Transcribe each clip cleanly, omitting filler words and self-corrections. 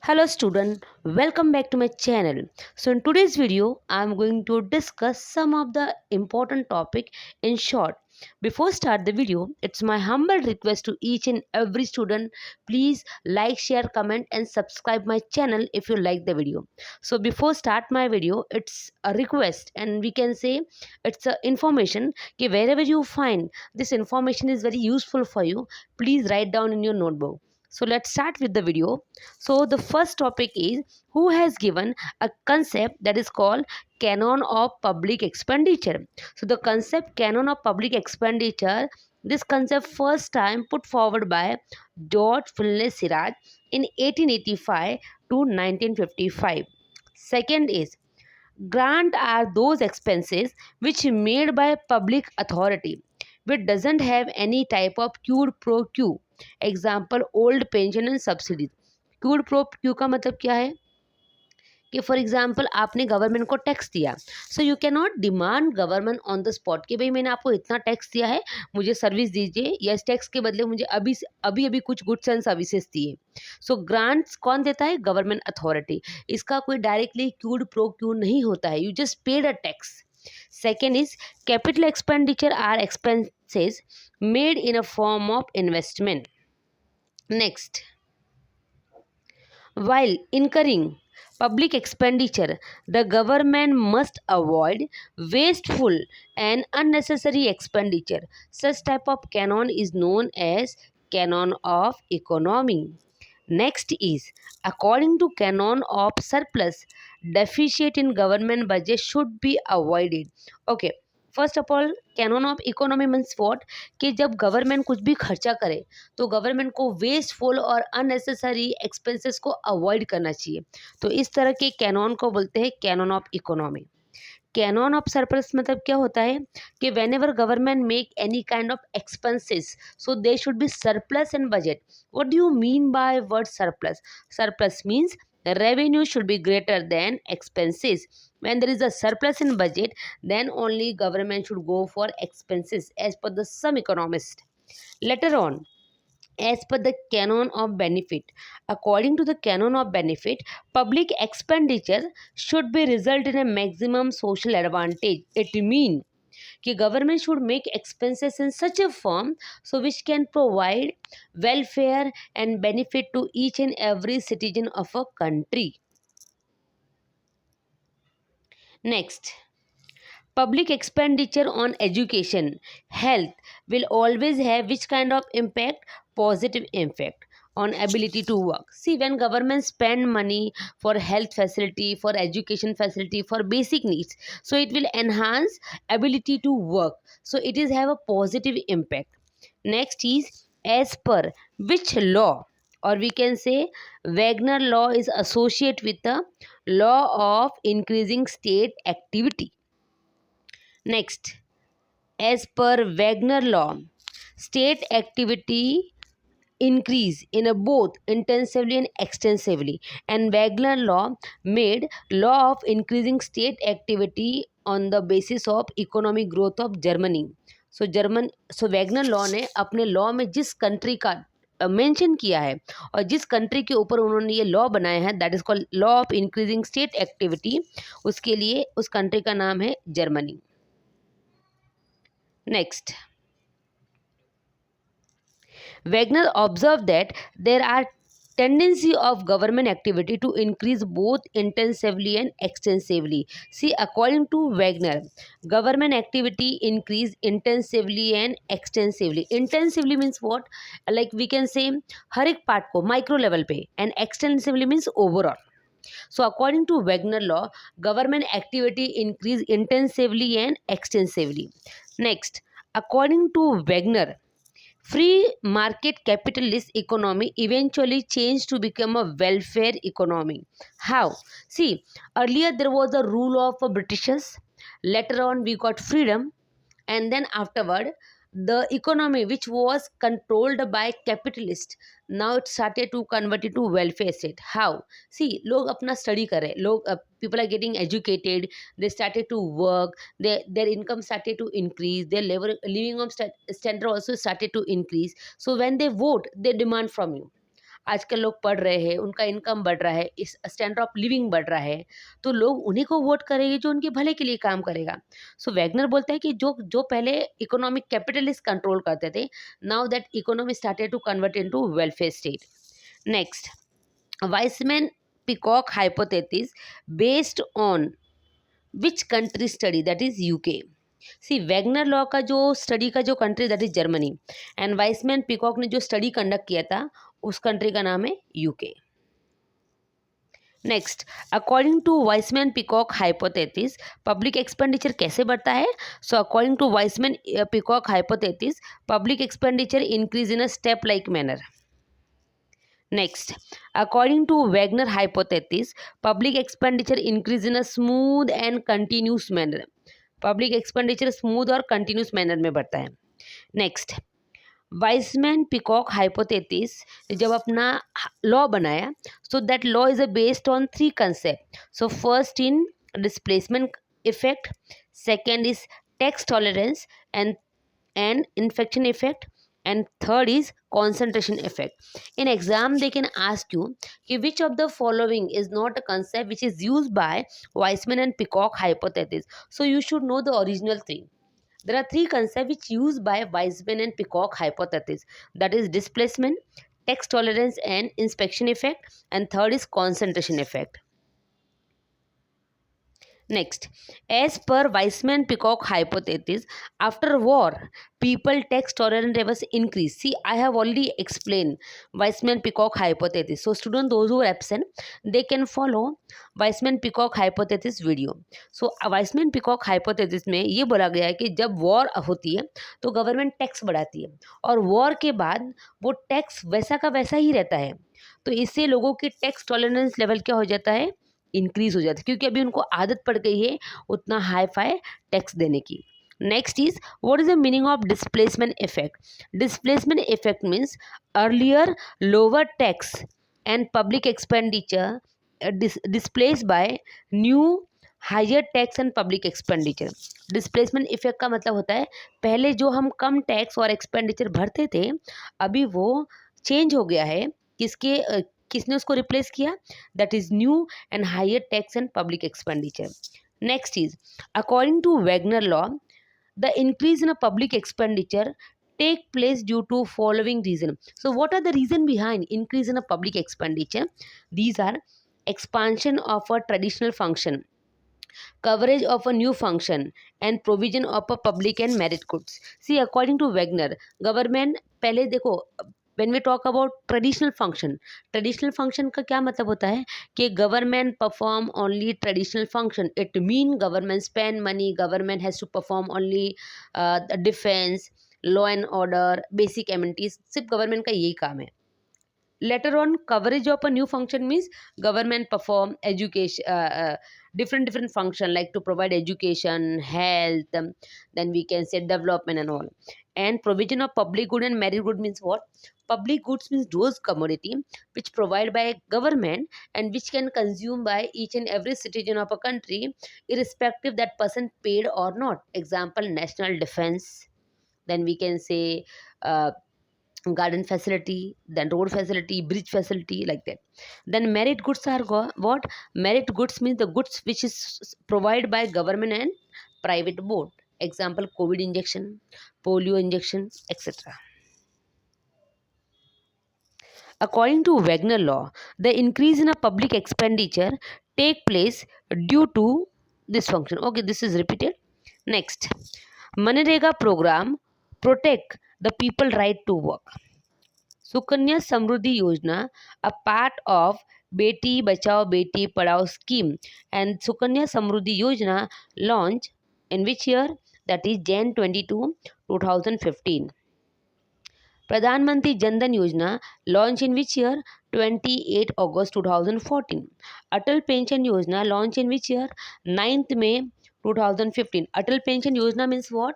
Hello student, welcome back to my channel. So in today's video, I am going to discuss some of the important topic in short. Before start the video, it's my humble request to each and every student, please like, share, comment and subscribe my channel if you like the video. So before start my video, it's a request and we can say it's a information कि wherever you find this information is very useful for you, please write down in your notebook. So let's start with the video. So the first topic is who has given a concept that is called canon of public expenditure. So the concept canon of public expenditure, this concept first time put forward by George Finlay Siraj in 1885 to 1955. Second is grant are those expenses which made by public authority which doesn't have any type of quid pro quo. Example old pension and subsidies. Cued pro Q का मतलब क्या है कि for example आपने government को tax दिया, so you can not demand government on the spot कि भाई मैंने आपको इतना टैक्स दिया है, मुझे सर्विस दीजिए या इस टैक्स के बदले मुझे अभी अभी कुछ गुड्स एंड सर्विसेज दिए. सो ग्रांट्स कौन देता है? Government authority. इसका कोई डायरेक्टली क्यूड प्रो क्यू नहीं होता है, you just paid a tax. Second is capital expenditure are expenses made in a form of investment. Next, while incurring public expenditure, the government must avoid wasteful and unnecessary expenditure. Such type of canon is known as canon of economy. Next is according to canon of surplus, deficit in government budget should be avoided. Okay, first of all canon of economy means what कि जब government कुछ भी खर्चा करे तो government को wasteful और unnecessary expenses को अवॉइड करना चाहिए. तो इस तरह के कैनन को बोलते हैं canon of economy. Canon of surplus मतलब क्या होता है कि when ever government make any kind of expenses so they should be surplus in budget. What do you mean by word surplus? Surplus means revenue should be greater than expenses. When there is a surplus in budget, then only government should go for expenses as per the some economist. Later on, as per the canon of benefit, according to the canon of benefit, public expenditure should be result in a maximum social advantage. It means कि government should make expenses in such a form so which can provide welfare and benefit to each and every citizen of a country. Next, public expenditure on education, health will always have which kind of impact? Positive impact on ability to work. See, when government spend money for health facility, for education facility, for basic needs, so it will enhance ability to work. So it is have a positive impact. Next is as per which law, or we can say Wagner law is associated with the law of increasing state activity. Next, as per Wagner law, state activity increase in a both intensively and extensively, and Wagner law made law of increasing state activity on the basis of economic growth of Germany. So Wagner law ने अपने law में जिस country का mention किया है और जिस country के ऊपर उन्होंने ये लॉ बनाया है, that is called law of increasing state activity, उसके लिए उस कंट्री का नाम है Germany. Next, Wagner observed that there are tendency of government activity to increase both intensively and extensively. See, according to Wagner, government activity increase intensively and extensively. Intensively means what? Like we can say हर एक part को micro level पे, and extensively means overall. So according to Wagner law, government activity increase intensively and extensively. Next, according to Wagner, free market capitalist economy eventually changed to become a welfare economy. How? See, earlier there was a rule of Britishers. Later on, we got freedom, and then afterward, the economy which was controlled by capitalist, now it started to convert it to welfare state. How? See, लोग अपना study कर रहे हैं, लोग people are getting educated, they started to work, their income started to increase, their living of standard also started to increase. So when they vote, they demand from you. आजकल लोग पढ़ रहे हैं, उनका इनकम बढ़ रहा है, इस स्टैंडर्ड ऑफ लिविंग बढ़ रहा है, तो लोग उन्हीं को वोट करेंगे जो उनके भले के लिए काम करेगा। सो वैगनर बोलता है कि जो जो पहले इकोनॉमिक कैपिटलिस्ट कंट्रोल करते थे, now that economy started to convert into welfare state. Next, Weizmann Peacock hypothesis based on which country study, that is UK. C Wagner law का जो स्टडी का जो country, that is Germany, and Wiseman Peacock ने जो study conduct किया था उस country का नाम है UK. Next, according to Wiseman Peacock hypothesis public expenditure कैसे बढ़ता है? So according to Wiseman Peacock hypothesis public expenditure increase in a step like manner. Next, according to Wagner hypothesis, public expenditure increase in a smooth and continuous manner. Public expenditure smooth और continuous manner में बढ़ता है. Next, Wiseman Peacock hypothesis जब अपना law बनाया, so that law is based on three concept. So first in displacement effect, second is tax tolerance and infection effect, and third is concentration effect. In exam they can ask you कि which of the following is not a concept which is used by Weizmann and Peacock hypothesis. So you should know the original three. There are three concepts which used by Weizmann and Peacock hypothesis, that is displacement, tax tolerance and inspection effect, and third is concentration effect. Next, as per Weizmann Peacock hypothesis, after war, people tax tolerance levels increase. See, I have already explained Weizmann Peacock hypothesis. So, students, those who are absent, they can follow Weizmann Peacock hypothesis video. So, Weizmann Peacock hypothesis में ये बोला गया है कि जब war होती है तो गवर्नमेंट टैक्स बढ़ाती है और वॉर के बाद वो टैक्स वैसा का वैसा ही रहता है, तो इससे लोगों की टैक्स टॉलरेंस लेवल क्या हो जाता है, इंक्रीज हो जाता है, क्योंकि अभी उनको आदत पड़ गई है उतना हाई फाई टैक्स देने की. Next is what is the meaning of displacement effect? Displacement effect means earlier lower tax and public expenditure displaced by new higher tax and public expenditure. Displacement effect का मतलब होता है पहले जो हम कम tax और एक्सपेंडिचर भरते थे अभी वो चेंज हो गया है. किसने उसको रिप्लेस किया? That is new and higher tax and public expenditure. Next is according to Wagner law the increase in public expenditure take place due to following reason. So what are the reason behind increase in a public expenditure? These are expansion of a traditional function, coverage of a new function, and provision of a public and merit goods. See, according to Wagner, government पहले देखो, when we talk about traditional function का क्या मतलब होता है कि government perform only traditional function. It mean government spend money, government has to perform only the defense, law and order, basic amenities. सिर्फ government का यही काम है. Later on, coverage of a new function means government perform education, different function like to provide education, health, then we can say development and all. And provision of public good and merit good means what? Public goods means those commodity which provide by government and which can consume by each and every citizen of a country, irrespective that person paid or not. Example, national defense. Then we can say garden facility, then road facility, bridge facility, like that. Then merit goods are what? Merit goods means the goods which is provided by government and private board. Example, COVID injection, polio injection, etc. According to Wagner law, the increase in a public expenditure take place due to this function. Okay, this is repeated. Next, Manrega program protect the people right to work. Sukanya Samruddhi Yojana, a part of Beti Bachao Beti Padhao scheme, and Sukanya Samruddhi Yojana launched in which year? That is Jan 22, 2015. Pradhan Mantri Jan Dhan Yojana launched in which year? 28 August 2014. Atal Pension Yojana launched in which year? 9th May 2015. Atal Pension Yojana means what?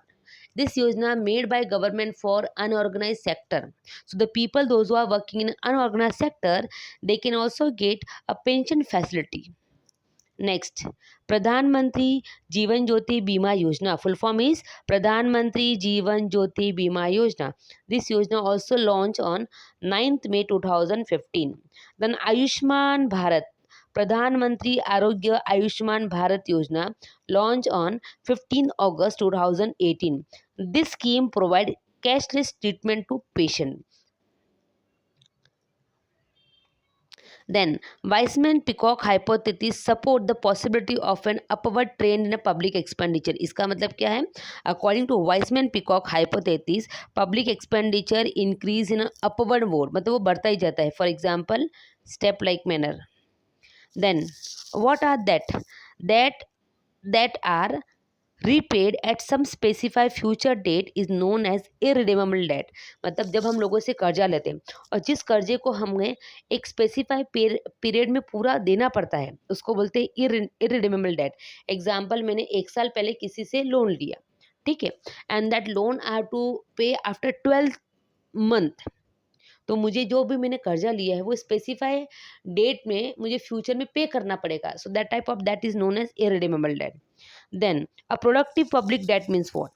This yojana made by government for unorganized sector. So the people, those who are working in unorganized sector, they can also get a pension facility. Next, प्रधानमंत्री जीवन ज्योति बीमा योजना, full form is प्रधानमंत्री जीवन ज्योति बीमा योजना. This योजना also launched on 9th May 2015. Then Ayushman Bharat, प्रधानमंत्री आरोग्य आयुष्मान भारत योजना, launch on 15 August 2018. This scheme provide cashless treatment to patient. Then, Weismann-Peacock hypothesis support the possibility of an upward trend in a public expenditure. इसका मतलब क्या है? According to Weismann-Peacock hypothesis, public expenditure increase in a upward mode, मतलब वो बढ़ता ही जाता है. For example, step-like manner. Then, what are that? That are repaid at some specified future date is known as irredeemable debt. मतलब जब हम लोगों से कर्जा लेते हैं और जिस कर्जे को हमें एक स्पेसिफाई पीरियड में पूरा देना पड़ता है उसको बोलते हैं irredeemable debt. एग्जाम्पल, मैंने 1 साल पहले किसी से लोन लिया, ठीक है, and that loan I have to pay after 12 month. तो मुझे जो भी मैंने कर्जा लिया है वो स्पेसिफाई डेट में मुझे फ्यूचर में पे करना पड़ेगा. So that type of that is known as irredeemable debt. Then a productive public debt means what?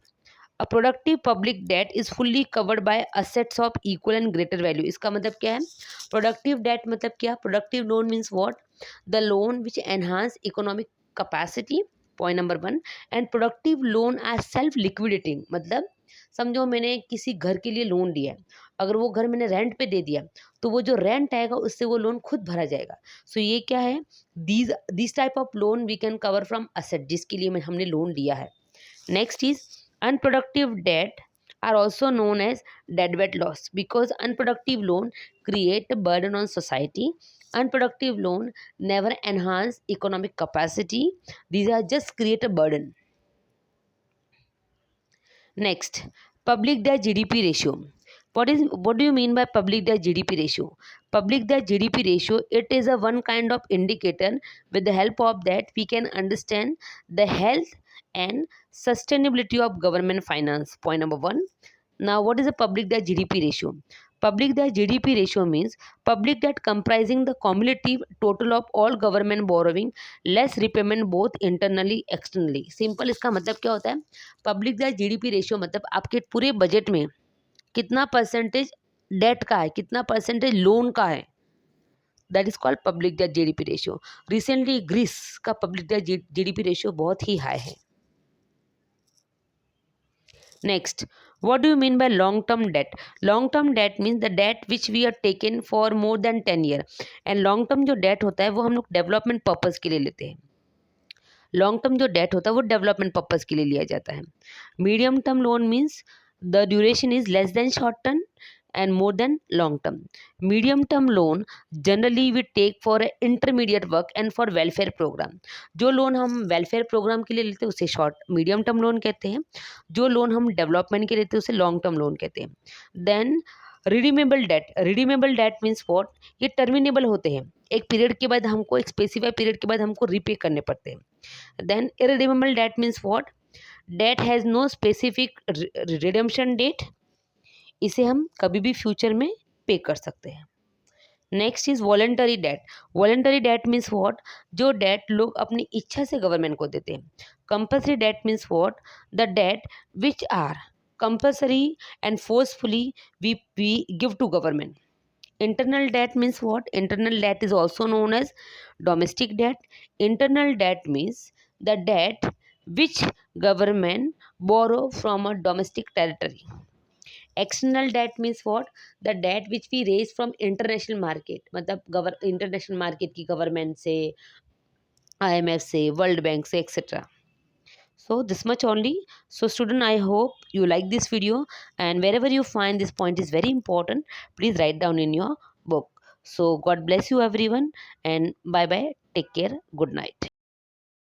A productive public debt is fully covered by assets of equal and greater value. इसका मतलब क्या है? Productive debt मतलब क्या? Productive loan means what? The loan which enhance economic capacity, point number 1. And productive loan are self liquidating. मतलब समझो मैंने किसी घर के लिए लोन लिया है, अगर वो घर मैंने रेंट पे दे दिया तो वो जो रेंट आएगा उससे वो लोन खुद भरा जाएगा. सो ये क्या है? This type of loan we can cover from asset, जिसके लिए हमने लोन लिया है. Next is unproductive debt are also known as deadweight loss because unproductive loan create a burden on society. Unproductive loan never enhance economic capacity. These are just create a burden. Next, public debt GDP ratio. What do you mean by public debt GDP ratio? Public debt GDP ratio, it is a one kind of indicator. With the help of that we can understand the health and sustainability of government finance. Point number 1. Now, what is a public debt GDP ratio? Public debt GDP ratio means public debt comprising the cumulative total of all government borrowing less repayment both internally externally. Simple इसका मतलब क्या होता है? Public debt GDP ratio मतलब आपके पूरे budget में कितना परसेंटेज डेट का है, कितना परसेंटेज लोन का है. That is called public debt GDP ratio. Recently Greece का पब्लिक डेट जीडीपी रेशियो बहुत ही हाई है. Next, what do you mean by long-term debt? Long-term debt means the debt which we are taken for more than 10 year. And long-term जो debt होता है वो हम लोग डेवलपमेंट पर्पस के लिए लेते हैं. लॉन्ग टर्म जो डेट होता है वो डेवलपमेंट पर्पस के लिए लिया जाता है. Medium term loan means the duration is less than short term and more than long term. Medium term loan generally we take for intermediate work and for welfare programme. जो loan हम welfare programme के लिए लेते हैं उसे short medium term loan कहते हैं. जो लोन हम डेवलपमेंट के लिए लेते हैं उसे लॉन्ग टर्म लोन कहते हैं. Then redeemable debt. Redeemable debt means what? ये टर्मिनेबल होते हैं, एक पीरियड के बाद हमको, एक स्पेसिफाइड पीरियड के बाद हमको रीपे करने पड़ते हैं. Then irredeemable debt means what? Debt has no specific redemption date. इसे हम कभी भी फ्यूचर में पे कर सकते हैं. Next is voluntary debt. Voluntary debt means what? जो डेट लोग अपनी इच्छा से गवर्नमेंट को देते हैं. Compulsory debt means what? The debt which are compulsory and forcefully we give to government. Internal debt means what? Internal debt is also known as domestic debt. Internal debt means the debt which government borrow from a domestic territory. External debt means what? The debt which we raise from international market. मतलब international market की government से, IMF से, world bank से, etcetera. So this much only. So student, I hope you like this video, and wherever you find this point is very important, please write down in your book. So God bless you everyone, and bye bye, take care, good night.